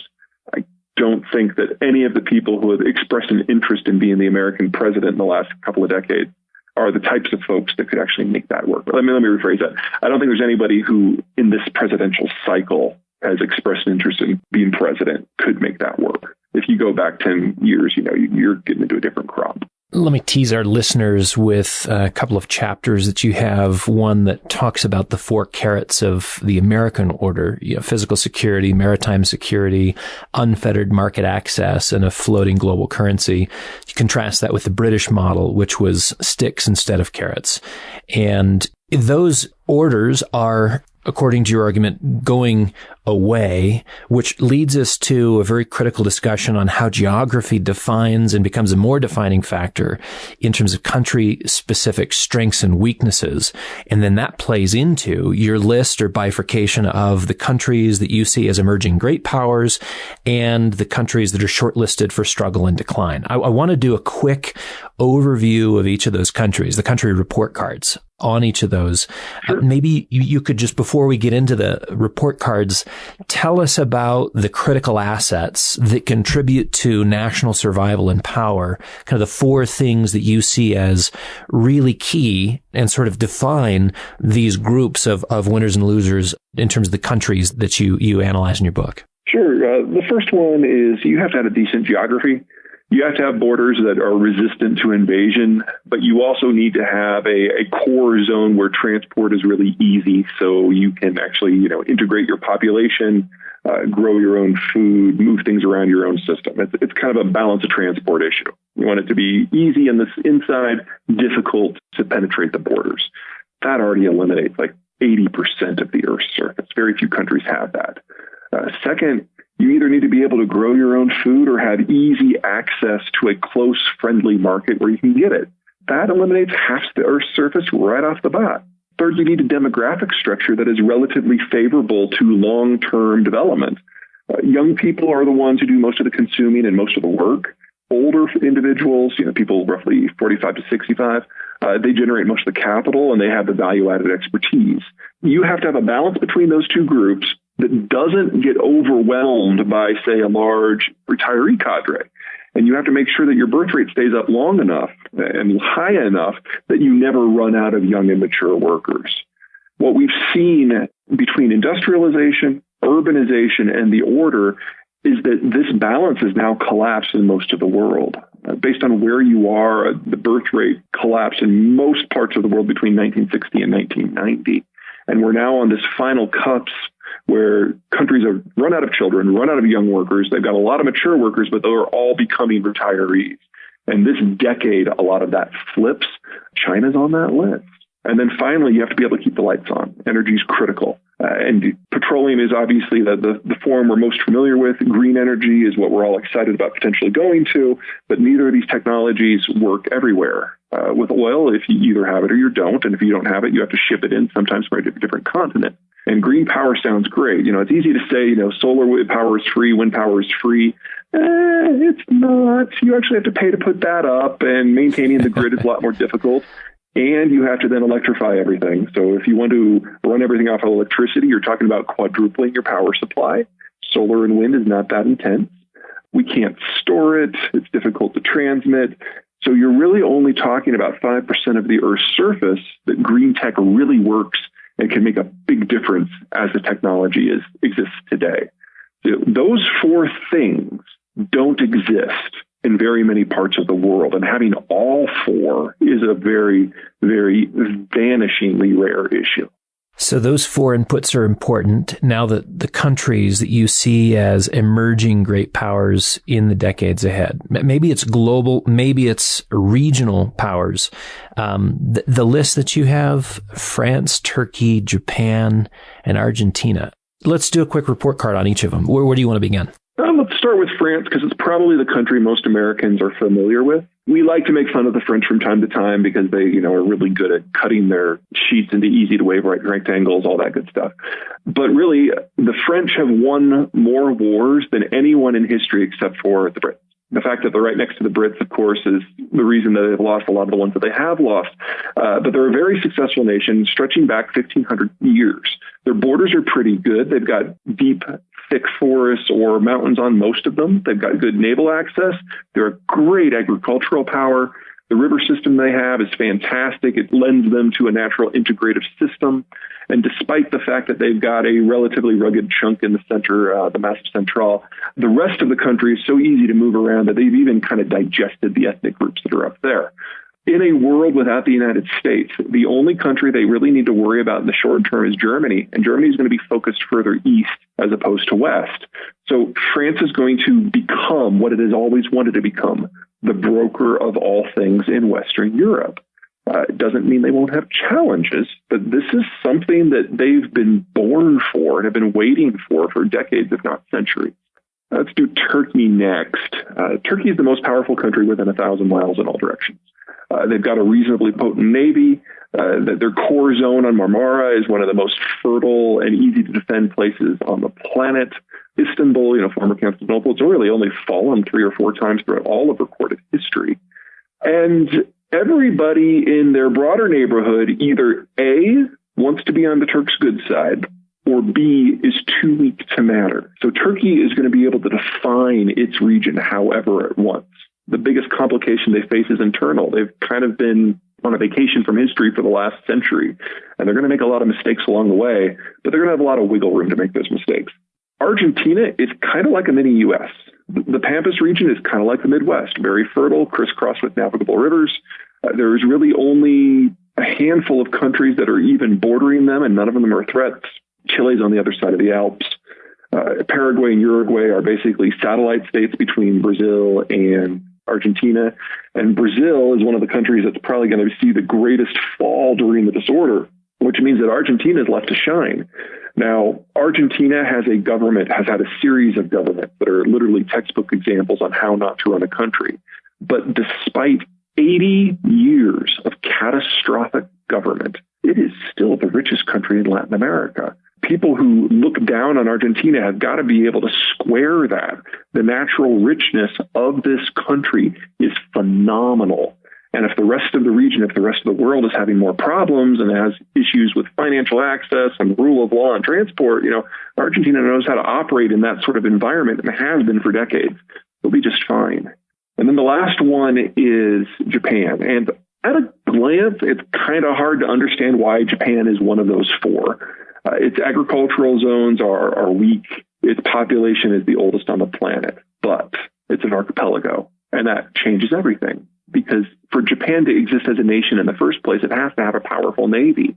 I don't think that any of the people who have expressed an interest in being the American president in the last couple of decades are the types of folks that could actually make that work. Let me rephrase that. I don't think there's anybody who in this presidential cycle has expressed an interest in being president could make that work. If you go back 10 years, you're getting into a different crop. Let me tease our listeners with a couple of chapters that you have. One that talks about the 4 carrots of the American order, physical security, maritime security, unfettered market access, and a floating global currency. You contrast that with the British model, which was sticks instead of carrots. And those orders are, according to your argument, going away, which leads us to a very critical discussion on how geography defines and becomes a more defining factor in terms of country-specific strengths and weaknesses. And then that plays into your list or bifurcation of the countries that you see as emerging great powers and the countries that are shortlisted for struggle and decline. I want to do a quick overview of each of those countries, the country report cards on each of those. Sure. Maybe you could just, before we get into the report cards, tell us about the critical assets that contribute to national survival and power, kind of the 4 things that you see as really key and sort of define these groups of winners and losers in terms of the countries that you analyze in your book. Sure. The first one is you have to have a decent geography. You have to have borders that are resistant to invasion, but you also need to have a core zone where transport is really easy, so you can actually, integrate your population, grow your own food, move things around your own system. It's kind of a balance of transport issue. You want it to be easy in the inside, difficult to penetrate the borders. That already eliminates like 80% of the Earth's surface. Very few countries have that. Second, you either need to be able to grow your own food or have easy access to a close, friendly market where you can get it. That eliminates half the Earth's surface right off the bat. Third, you need a demographic structure that is relatively favorable to long-term development. Young people are the ones who do most of the consuming and most of the work. Older individuals, people roughly 45 to 65, they generate most of the capital and they have the value-added expertise. You have to have a balance between those two groups that doesn't get overwhelmed by, say, a large retiree cadre. And you have to make sure that your birth rate stays up long enough and high enough that you never run out of young and mature workers. What we've seen between industrialization, urbanization, and the order is that this balance has now collapsed in most of the world. Based on where you are, the birth rate collapsed in most parts of the world between 1960 and 1990. And we're now on this final cusp where countries have run out of children, run out of young workers. They've got a lot of mature workers, but they're all becoming retirees. And this decade, a lot of that flips. China's on that list. And then finally, you have to be able to keep the lights on. Energy is critical. And petroleum is obviously the form we're most familiar with. Green energy is what we're all excited about potentially going to, but neither of these technologies work everywhere. With oil, if you either have it or you don't, and if you don't have it, you have to ship it in, sometimes from a different continent. And green power sounds great. It's easy to say, solar power is free, wind power is free. It's not. You actually have to pay to put that up, and maintaining the grid is a lot more difficult. And you have to then electrify everything. So if you want to run everything off of electricity, you're talking about quadrupling your power supply. Solar and wind is not that intense. We can't store it. It's difficult to transmit. So you're really only talking about 5% of the Earth's surface that green tech really works and can make a big difference as the technology exists today. Those 4 things don't exist in very many parts of the world, and having all 4 is a very, very vanishingly rare issue. So those 4 inputs are important. Now that the countries that you see as emerging great powers in the decades ahead, maybe it's global, maybe it's regional powers. The list that you have, France, Turkey, Japan, and Argentina. Let's do a quick report card on each of them. Where do you want to begin? Let's start with France, because it's probably the country most Americans are familiar with. We like to make fun of the French from time to time because they, are really good at cutting their sheets into easy-to-wave rectangles, all that good stuff. But really, the French have won more wars than anyone in history except for the Brits. The fact that they're right next to the Brits, of course, is the reason that they've lost a lot of the ones that they have lost. But they're a very successful nation, stretching back 1,500 years. Their borders are pretty good. They've got deep, thick forests or mountains on most of them. They've got good naval access. They're a great agricultural power. The river system they have is fantastic. It lends them to a natural integrative system. And despite the fact that they've got a relatively rugged chunk in the center, the Massif Central, the rest of the country is so easy to move around that they've even kind of digested the ethnic groups that are up there. In a world without the United States, the only country they really need to worry about in the short term is Germany, and Germany is going to be focused further east as opposed to west. So France is going to become what it has always wanted to become, the broker of all things in Western Europe. It doesn't mean they won't have challenges, but this is something that they've been born for and have been waiting for decades, if not centuries. Let's do Turkey next. Turkey is the most powerful country within 1,000 miles in all directions. They've got a reasonably potent navy. Their core zone on Marmara is one of the most fertile and easy to defend places on the planet. Istanbul, former Constantinople, it's really only fallen 3 or 4 times throughout all of recorded history. And everybody in their broader neighborhood either A, wants to be on the Turks' good side, or B, is too weak to matter. So Turkey is going to be able to define its region however it wants. The biggest complication they face is internal. They've kind of been on a vacation from history for the last century, and they're going to make a lot of mistakes along the way, but they're going to have a lot of wiggle room to make those mistakes. Argentina is kind of like a mini U.S. The Pampas region is kind of like the Midwest, very fertile, crisscrossed with navigable rivers. There is really only a handful of countries that are even bordering them, and none of them are threats. Chile's on the other side of the Alps. Paraguay and Uruguay are basically satellite states between Brazil and Argentina. And Brazil is one of the countries that's probably going to see the greatest fall during the disorder, which means that Argentina is left to shine. Now, Argentina has had a series of governments that are literally textbook examples on how not to run a country. But despite 80 years of catastrophic government, it is still the richest country in Latin America. People who look down on Argentina have got to be able to square that. The natural richness of this country is phenomenal. And if the rest of the region, if the rest of the world is having more problems and has issues with financial access and rule of law and transport, Argentina knows how to operate in that sort of environment and has been for decades. They'll be just fine. And then the last one is Japan. And at a glance, it's kind of hard to understand why Japan is one of those 4. Its agricultural zones are weak. Its population is the oldest on the planet, but it's an archipelago, and that changes everything. Because for Japan to exist as a nation in the first place, it has to have a powerful navy,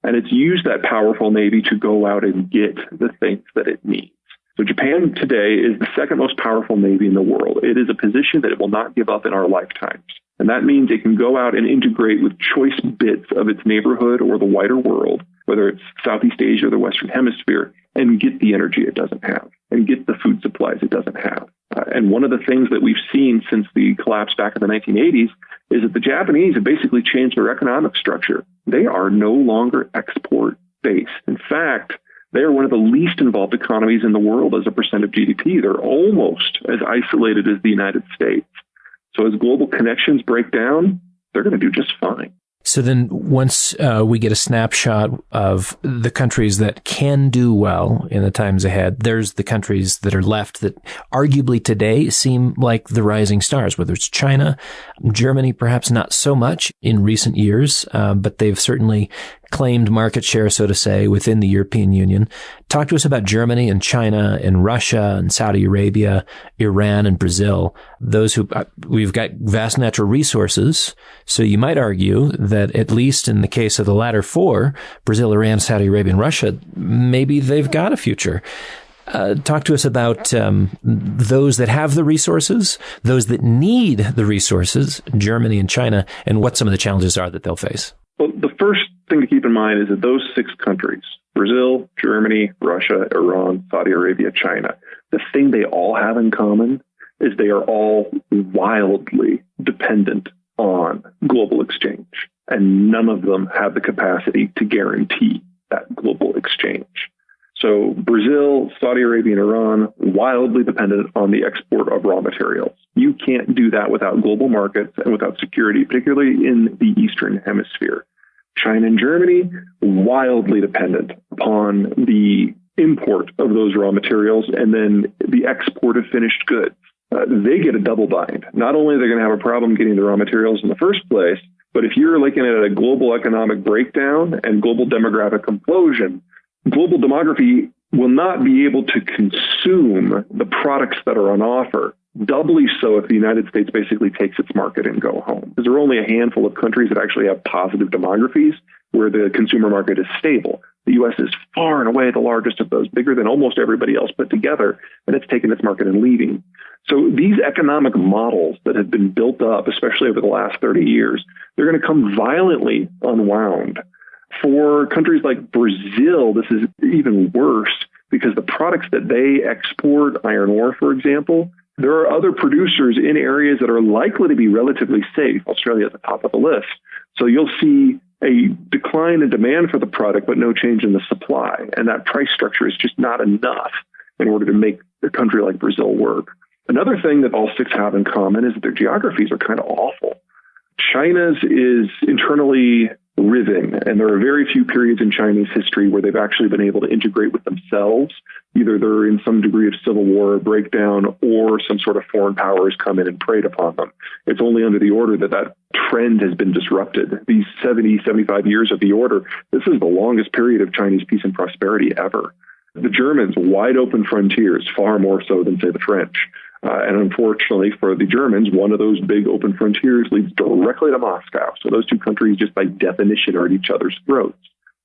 and it's used that powerful navy to go out and get the things that it needs. So Japan today is the second most powerful navy in the world. It is a position that it will not give up in our lifetimes. And that means it can go out and integrate with choice bits of its neighborhood or the wider world, whether it's Southeast Asia or the Western Hemisphere, and get the energy it doesn't have and get the food supplies it doesn't have. And one of the things that we've seen since the collapse back in the 1980s is that the Japanese have basically changed their economic structure. They are no longer export-based. In fact, they are one of the least involved economies in the world as a percent of GDP. They're almost as isolated as the United States. So as global connections break down, they're going to do just fine. So then once we get a snapshot of the countries that can do well in the times ahead, there's the countries that are left that arguably today seem like the rising stars, whether it's China, Germany, perhaps not so much in recent years, but they've certainly claimed market share, so to say, within the European Union. Talk to us about Germany and China and Russia and Saudi Arabia, Iran and Brazil. Those who we've got vast natural resources. So you might argue that at least in the case of the latter 4, Brazil, Iran, Saudi Arabia, and Russia, maybe they've got a future. Talk to us about those that have the resources, those that need the resources, Germany and China, and what some of the challenges are that they'll face. Well, the first thing to keep in mind is that those 6 countries, Brazil, Germany, Russia, Iran, Saudi Arabia, China, the thing they all have in common is they are all wildly dependent on global exchange. And none of them have the capacity to guarantee that global exchange. So Brazil, Saudi Arabia, and Iran, wildly dependent on the export of raw materials. You can't do that without global markets and without security, particularly in the Eastern Hemisphere. China and Germany, wildly dependent upon the import of those raw materials and then the export of finished goods. they get a double bind. Not only are they going to have a problem getting the raw materials in the first place, but if you're looking at a global economic breakdown and global demographic implosion, global demography will not be able to consume the products that are on offer. Doubly so if the United States basically takes its market and go home. Because there are only a handful of countries that actually have positive demographies where the consumer market is stable. The U.S. is far and away the largest of those, bigger than almost everybody else put together, and it's taken its market and leaving. So these economic models that have been built up, especially over the last 30 years, they're going to come violently unwound. For countries like Brazil, this is even worse because the products that they export, iron ore, for example, there are other producers in areas that are likely to be relatively safe. Australia at the top of the list. So you'll see a decline in demand for the product, but no change in the supply. And that price structure is just not enough in order to make a country like Brazil work. Another thing that all six have in common is that their geographies are kind of awful. China's is internally writhen, and there are very few periods in Chinese history where they've actually been able to integrate with themselves. Either they're in some degree of civil war or breakdown, or some sort of foreign powers come in and preyed upon them. It's only under the order that that trend has been disrupted. These 70, 75 years of the order, this is the longest period of Chinese peace and prosperity ever. The Germans, wide open frontiers, far more so than, say, the French. And unfortunately for the Germans, one of those big open frontiers leads directly to Moscow. So those two countries, just by definition, are at each other's throats.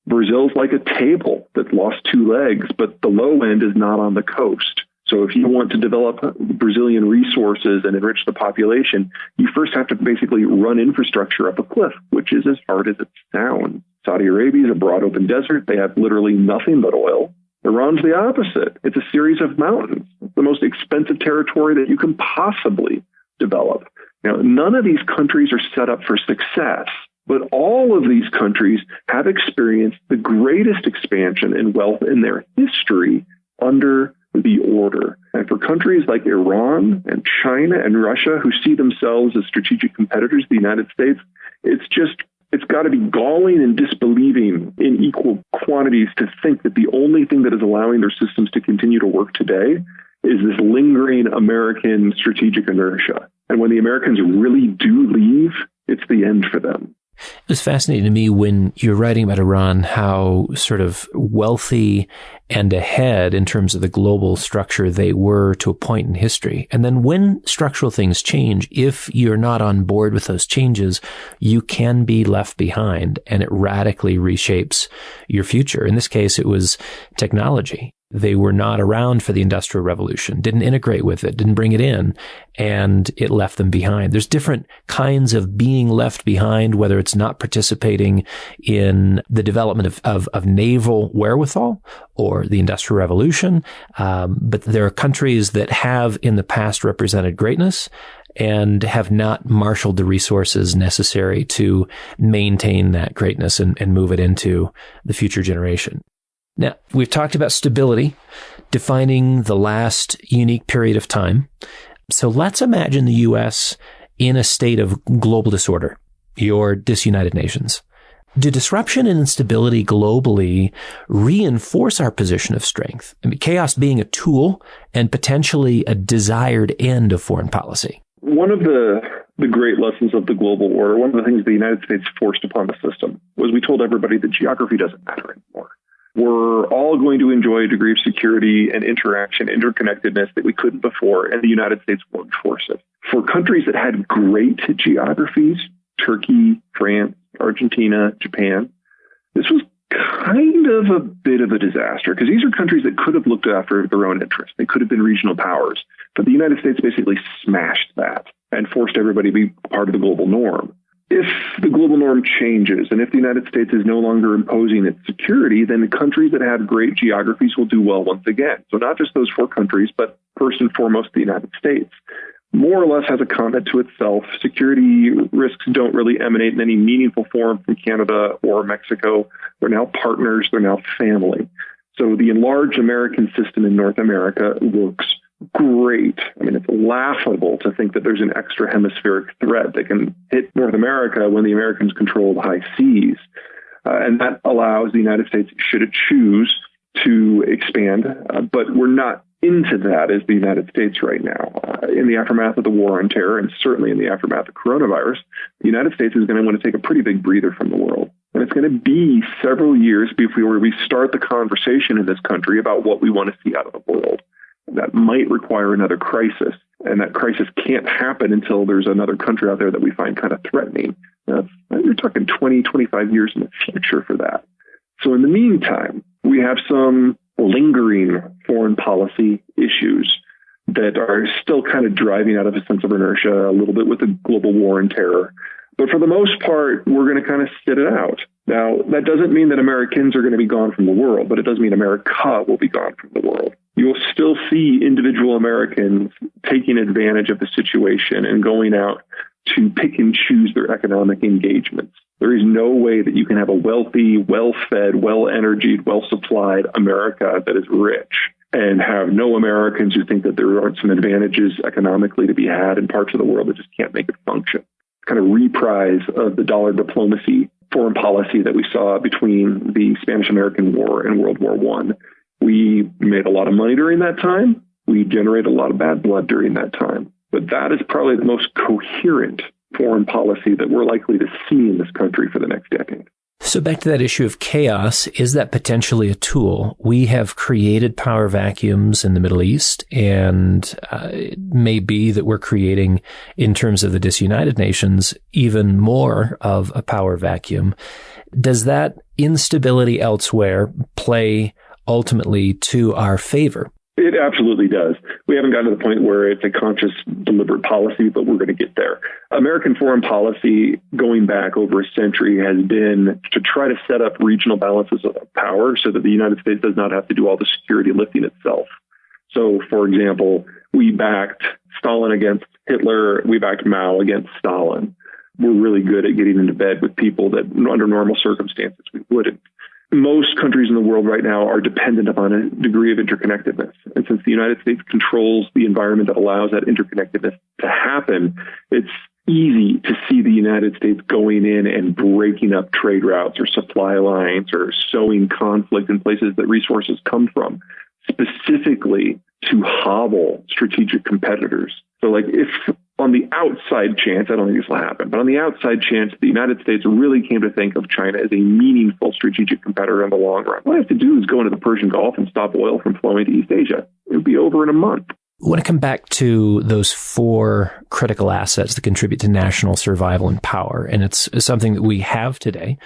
Brazil's like a table that lost two legs, but the low end is not on the coast. So if you want to develop Brazilian resources and enrich the population, you first have to basically run infrastructure up a cliff, which is as hard as it sounds. Saudi Arabia is a broad open desert. They have literally nothing but oil. Iran's the opposite. It's a series of mountains. It's the most expensive territory that you can possibly develop. Now, none of these countries are set up for success, but all of these countries have experienced the greatest expansion in wealth in their history under the order. And for countries like Iran and China and Russia, who see themselves as strategic competitors of the United States, it's got to be galling and disbelieving in equal quantities to think that the only thing that is allowing their systems to continue to work today is this lingering American strategic inertia. And when the Americans really do leave, it's the end for them. It was fascinating to me when you're writing about Iran, how sort of wealthy and ahead in terms of the global structure they were to a point in history. And then when structural things change, if you're not on board with those changes, you can be left behind, and it radically reshapes your future. In this case, it was technology. They were not around for the Industrial Revolution, didn't integrate with it, didn't bring it in, and it left them behind. There's different kinds of being left behind, whether it's not participating in the development of naval wherewithal or the Industrial Revolution. But there are countries that have in the past represented greatness and have not marshaled the resources necessary to maintain that greatness and move it into the future generation. Now, we've talked about stability, defining the last unique period of time. So let's imagine the U.S. in a state of global disorder, your disunited nations. Do disruption and instability globally reinforce our position of strength? I mean, chaos being a tool and potentially a desired end of foreign policy. One of the great lessons of the global order, one of the things the United States forced upon the system, was we told everybody that geography doesn't matter anymore. We're all going to enjoy a degree of security and interaction, interconnectedness that we couldn't before, and the United States won't force it. For countries that had great geographies, Turkey, France, Argentina, Japan, this was kind of a bit of a disaster, because these are countries that could have looked after their own interests. They could have been regional powers. But the United States basically smashed that and forced everybody to be part of the global norm. If the global norm changes, and if the United States is no longer imposing its security, then the countries that have great geographies will do well once again. So not just those four countries, but first and foremost, the United States. More or less has a comment to itself. Security risks don't really emanate in any meaningful form from Canada or Mexico. They're now partners. They're now family. So the enlarged American system in North America looks great. I mean, it's laughable to think that there's an extra hemispheric threat that can hit North America when the Americans control the high seas. And that allows the United States, should it choose, to expand. But we're not into that is the United States right now. In the aftermath of the war on terror, and certainly in the aftermath of coronavirus, the United States is going to want to take a pretty big breather from the world. And it's going to be several years before we start the conversation in this country about what we want to see out of the world. That might require another crisis. And that crisis can't happen until there's another country out there that we find kind of threatening. You're talking 20, 25 years in the future for that. So in the meantime, we have some lingering foreign policy issues that are still kind of driving out of a sense of inertia a little bit with the global war on terror. But for the most part, we're going to kind of sit it out. Now, that doesn't mean that Americans are going to be gone from the world, but it does mean America will be gone from the world. You will still see individual Americans taking advantage of the situation and going out to pick and choose their economic engagements. There is no way that you can have a wealthy, well-fed, well-energied, well-supplied America that is rich and have no Americans who think that there aren't some advantages economically to be had in parts of the world that just can't make it function. Kind of reprise of the dollar diplomacy foreign policy that we saw between the Spanish-American War and World War I. We made a lot of money during that time. We generated a lot of bad blood during that time. But that is probably the most coherent foreign policy that we're likely to see in this country for the next decade. So back to that issue of chaos, is that potentially a tool? We have created power vacuums in the Middle East, and it may be that we're creating, in terms of the disunited nations, even more of a power vacuum. Does that instability elsewhere play ultimately to our favor? It absolutely does. We haven't gotten to the point where it's a conscious, deliberate policy, but we're going to get there. American foreign policy going back over a century has been to try to set up regional balances of power so that the United States does not have to do all the security lifting itself. So, for example, we backed Stalin against Hitler. We backed Mao against Stalin. We're really good at getting into bed with people that under normal circumstances we wouldn't. Most countries in the world right now are dependent upon a degree of interconnectedness. And since the United States controls the environment that allows that interconnectedness to happen, it's easy to see the United States going in and breaking up trade routes or supply lines or sowing conflict in places that resources come from, specifically to hobble strategic competitors. So like if on the outside chance, I don't think this will happen, but on the outside chance, the United States really came to think of China as a meaningful strategic competitor in the long run. What I have to do is go into the Persian Gulf and stop oil from flowing to East Asia. It would be over in a month. I want to come back to those four critical assets that contribute to national survival and power. And it's something that we have today.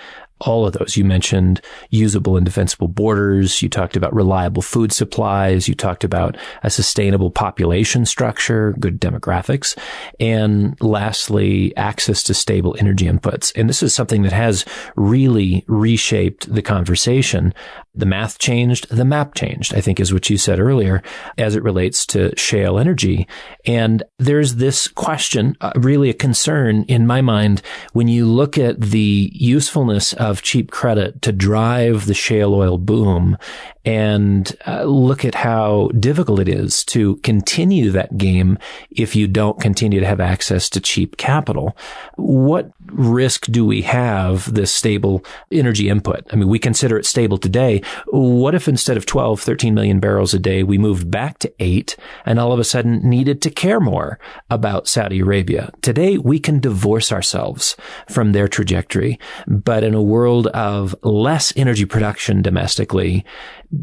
All of those. You mentioned usable and defensible borders. You talked about reliable food supplies. You talked about a sustainable population structure, good demographics. And lastly, access to stable energy inputs. And this is something that has really reshaped the conversation. The math changed, the map changed, I think is what you said earlier, as it relates to shale energy. And there's this question, really a concern in my mind, when you look at the usefulness of cheap credit to drive the shale oil boom and look at how difficult it is to continue that game if you don't continue to have access to cheap capital. What risk do we have this stable energy input? I mean, we consider it stable today. What if instead of 12, 13 million barrels a day, we moved back to 8 and all of a sudden needed to care more about Saudi Arabia? Today, we can divorce ourselves from their trajectory. But in a world of less energy production domestically,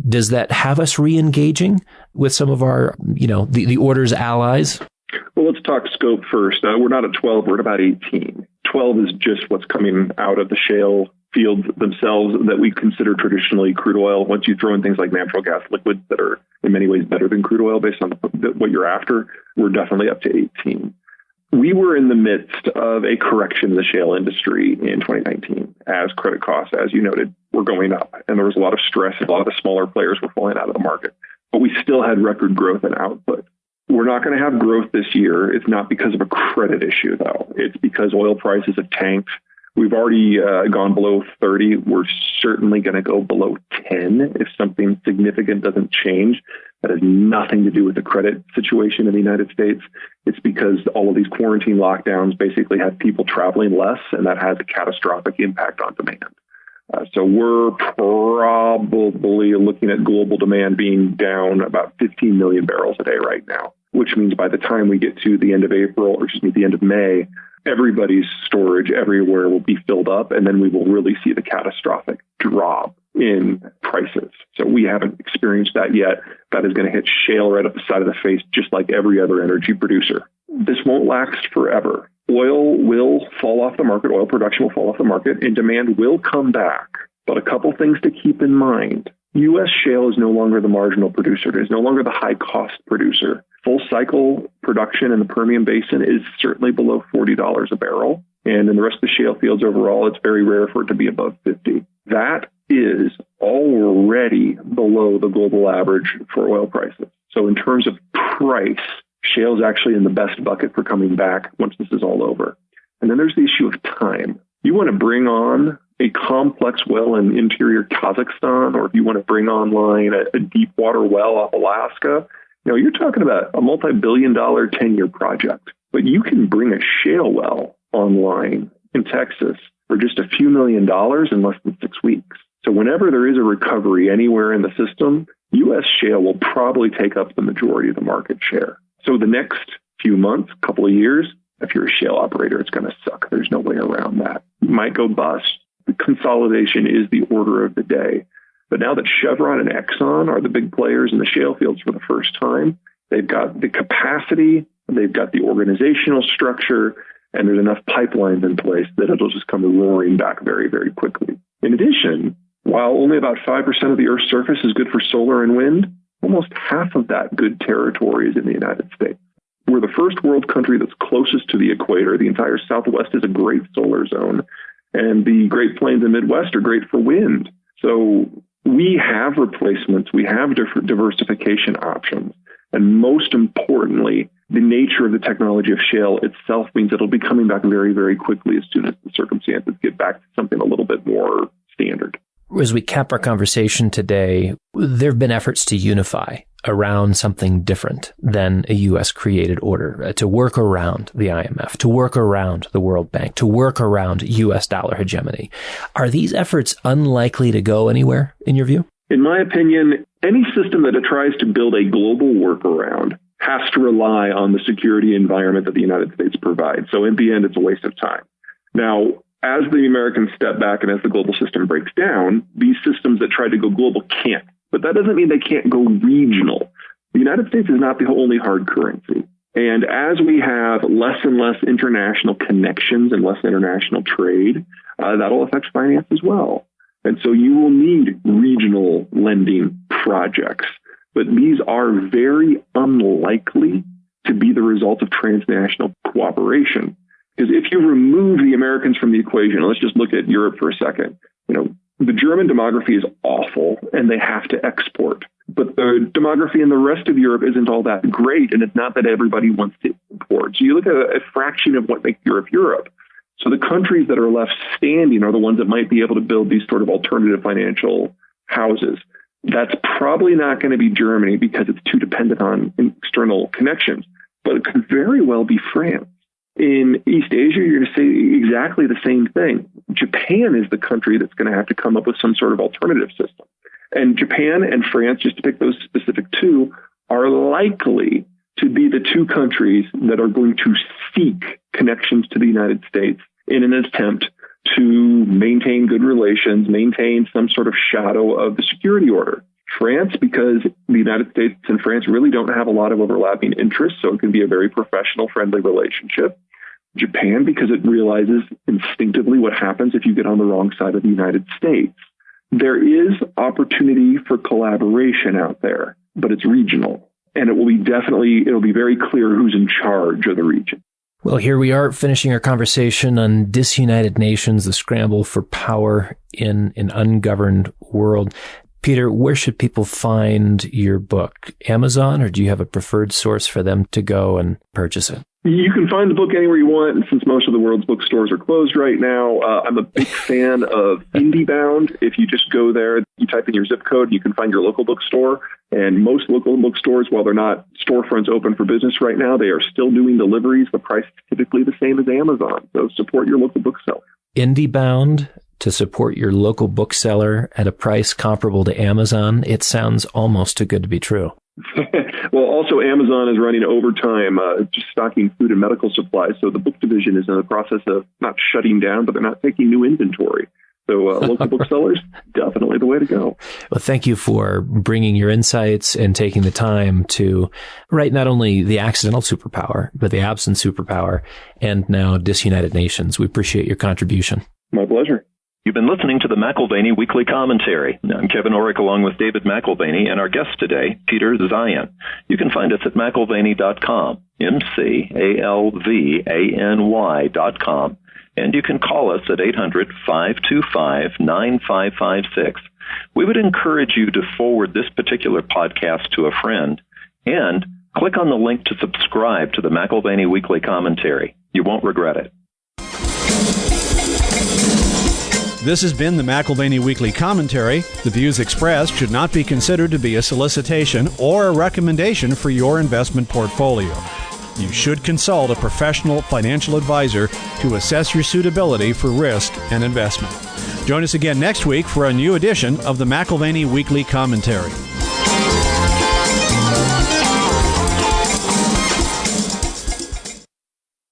does that have us re-engaging with some of our, the order's allies? Well, let's talk scope first. We're not at 12, we're at about 18. 12 is just what's coming out of the shale fields themselves that we consider traditionally crude oil. Once you throw in things like natural gas liquids that are in many ways better than crude oil based on what you're after, we're definitely up to 18. We were in the midst of a correction in the shale industry in 2019 as credit costs, as you noted, were going up. And there was a lot of stress. A lot of the smaller players were falling out of the market. But we still had record growth and output. We're not going to have growth this year. It's not because of a credit issue, though. It's because oil prices have tanked. We've already gone below 30. We're certainly going to go below 10 if something significant doesn't change. That has nothing to do with the credit situation in the United States. It's because all of these quarantine lockdowns basically have people traveling less, and that has a catastrophic impact on demand. So we're probably looking at global demand being down about 15 million barrels a day right now, which means by the time we get to the end of April, or the end of May, everybody's storage everywhere will be filled up, and then we will really see the catastrophic drop in prices. So we haven't experienced that yet. That is going to hit shale right up the side of the face, just like every other energy producer. This won't last forever. Oil will fall off the market. Oil production will fall off the market, and demand will come back. But a couple things to keep in mind. U.S. shale is no longer the marginal producer. It is no longer the high-cost producer. Full cycle production in the Permian Basin is certainly below $40 a barrel. And in the rest of the shale fields overall, it's very rare for it to be above 50. That is already below the global average for oil prices. So in terms of price, shale is actually in the best bucket for coming back once this is all over. And then there's the issue of time. You want to bring on a complex well in interior Kazakhstan, or if you want to bring online a deep water well off Alaska, you're talking about a multi-billion-dollar 10-year project. But you can bring a shale well online in Texas for just a few $1 million in less than 6 weeks. So whenever there is a recovery anywhere in the system, U.S. shale will probably take up the majority of the market share. So the next few months, couple of years, if you're a shale operator, it's going to suck. There's no way around that. You might go bust. The consolidation is the order of the day. But now that Chevron and Exxon are the big players in the shale fields for the first time, they've got the capacity, they've got the organizational structure, and there's enough pipelines in place that it'll just come roaring back very, very quickly. In addition, while only about 5% of the Earth's surface is good for solar and wind, almost half of that good territory is in the United States. We're the first world country that's closest to the equator. The entire Southwest is a great solar zone, and the Great Plains and Midwest are great for wind. So we have replacements. We have diversification options. And most importantly, the nature of the technology of shale itself means it'll be coming back very, very quickly as soon as the circumstances get back to something a little bit more standard. As we cap our conversation today, there have been efforts to unify around something different than a U.S. created order, to work around the IMF, to work around the World Bank, to work around U.S. dollar hegemony. Are these efforts unlikely to go anywhere, in your view? In my opinion, any system that tries to build a global workaround has to rely on the security environment that the United States provides. So in the end, it's a waste of time. Now, as the Americans step back and as the global system breaks down, these systems that try to go global can't. But that doesn't mean they can't go regional. The United States is not the only hard currency. And as we have less and less international connections and less international trade, that'll affect finance as well. And so you will need regional lending projects. But these are very unlikely to be the result of transnational cooperation. Because if you remove the Americans from the equation, let's just look at Europe for a second. The German demography is awful and they have to export. But the demography in the rest of Europe isn't all that great, and it's not that everybody wants to import. So you look at a fraction of what makes Europe Europe. So the countries that are left standing are the ones that might be able to build these sort of alternative financial houses. That's probably not going to be Germany because it's too dependent on external connections, but it could very well be France. In East Asia, you're going to say exactly the same thing. Japan is the country that's going to have to come up with some sort of alternative system. And Japan and France, just to pick those specific two, are likely to be the two countries that are going to seek connections to the United States in an attempt to maintain good relations, maintain some sort of shadow of the security order. France, because the United States and France really don't have a lot of overlapping interests, so it can be a very professional, friendly relationship. Japan, because it realizes instinctively what happens if you get on the wrong side of the United States. There is opportunity for collaboration out there, but it's regional. And it'll be very clear who's in charge of the region. Well, here we are finishing our conversation on Disunited Nations, the scramble for power in an ungoverned world. Peter, where should people find your book? Amazon, or do you have a preferred source for them to go and purchase it? You can find the book anywhere you want, and since most of the world's bookstores are closed right now, I'm a big fan of IndieBound. If you just go there, you type in your zip code, you can find your local bookstore. And most local bookstores, while they're not storefronts open for business right now, they are still doing deliveries. The price is typically the same as Amazon. So support your local bookseller. IndieBound, to support your local bookseller at a price comparable to Amazon, it sounds almost too good to be true. Well, also Amazon is running overtime, just stocking food and medical supplies. So the book division is in the process of not shutting down, but they're not taking new inventory. So local booksellers, definitely the way to go. Well, thank you for bringing your insights and taking the time to write not only the accidental superpower, but the absent superpower, and now Disunited Nations. We appreciate your contribution. My pleasure. You've been listening to the McAlvany Weekly Commentary. I'm Kevin Orrick along with David McAlvany and our guest today, Peter Zeihan. You can find us at McAlvany.com, McAlvany.com. And you can call us at 800-525-9556. We would encourage you to forward this particular podcast to a friend and click on the link to subscribe to the McAlvany Weekly Commentary. You won't regret it. This has been the McAlvany Weekly Commentary. The views expressed should not be considered to be a solicitation or a recommendation for your investment portfolio. You should consult a professional financial advisor to assess your suitability for risk and investment. Join us again next week for a new edition of the McAlvany Weekly Commentary.